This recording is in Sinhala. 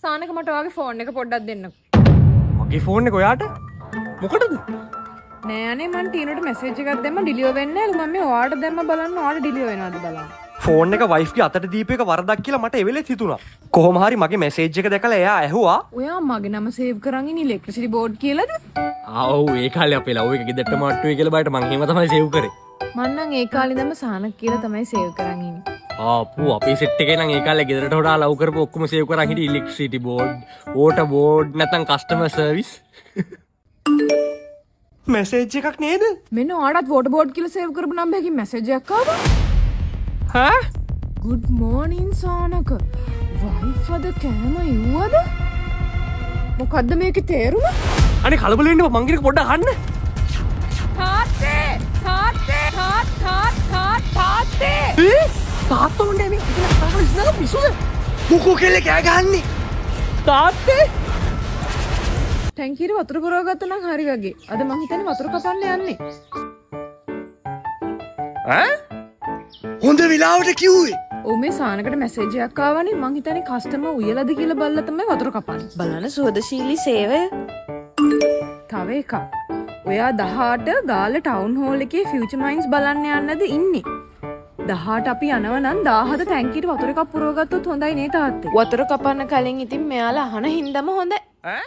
සානක මට ඔයාගේ ෆෝන් එක පොඩ්ඩක් දෙන්න. මගේ ෆෝන් එක ඔයාට මොකටද? නෑ අනේ මං ටීනුට මැසේජ් එකක් දැම්ම ඩිලිවර් වෙන්නේ නැහැ. මම මේ ඔයාට දැම්ම බලන්න ඔයාට ඩිලිවර් වෙනවද බලන්න. ෆෝන් එක වයිෆ් ගේ අතට දීප එක වරදක් කියලා මට එවෙලෙත් හිතුණා. කොහොම හරි මගේ මැසේජ් එක දැකලා එයා ඇහුවා. ඔයා මගේ නම සේව් කරන් ඉන්නේ ඉලෙක්ට්‍රිසිටි බෝඩ් කියලාද? ආව් ඒ කාලේ අපේ ලව් එක ගෙදරට මාට්ටුවේ කියලා බයිට මං එහෙම තමයි සේව් කරේ. මං නම් ඒ කාලේ ඉඳන්ම සානක් කියලා තමයි සේව් කරන් ඉන්නේ. ආපු අපේ සෙට් එකේ නම් ඒ කාලේ ගෙදරට හොරා ලව් කරපු ඔක්කොම සේව් කරන් හිටියේ ඉලෙක්ට්‍රිසිටි බෝඩ්, වෝටර් බෝඩ් නැත්නම් කස්ටමර් සර්විස්. මැසේජ් එකක් නේද? මෙන්න ඔයාටත් වෝටර් බෝඩ් කියලා සේව් කරපු නම්බර් එකකින් මැසේජ් එකක් ආවා. හා? Good morning Shanaka. වයිෆ් අද කෑම ඉව්වද? මොකද්ද මේකේ තේරුම? අනේ කලබල වෙන්න එපා මං කියන එක පොඩ්ඩක් අහන්න. තාත්තේ තාත්තේ තාත්තේ තාත්තා උන්නේ මේ ඉතින් තාත්තා ඉස්සරහ පිස්සුද? මොකෝ කෙල්ල කෑ ගහන්නේ? තාත්තේ ටැංකියට වතුර පුරව ගත්තා නම් හරි වගේ. අද මං හිතන්නේ වතුර කපන්න යන්නේ. ඈ? හොඳ වෙලාවට කිව්වේ. ඔව් මේ සානකට මැසේජ් එකක් ආවනේ. මං හිතන්නේ කස්ටමර් උයලාද කියලා බලලා තමයි වතුර කපන්නේ. බලන්න සුවදශීලී සේවය. තව එකක්. ඔයා 18 ගාල්ල ටවුන් හෝල් එකේ ෆියුචර් මයින්ස් බලන්න යන්නද ඉන්නේ? 18 අපි යනවා නම් 17 ටැංකියට වතුර එකක් පුරව ගත්තොත් හොඳයි නේ තාත්තේ. වතුර කපන්න කලින් ඉතින් මෙයාලා අහන හින්දාම හොඳයි. ඈ?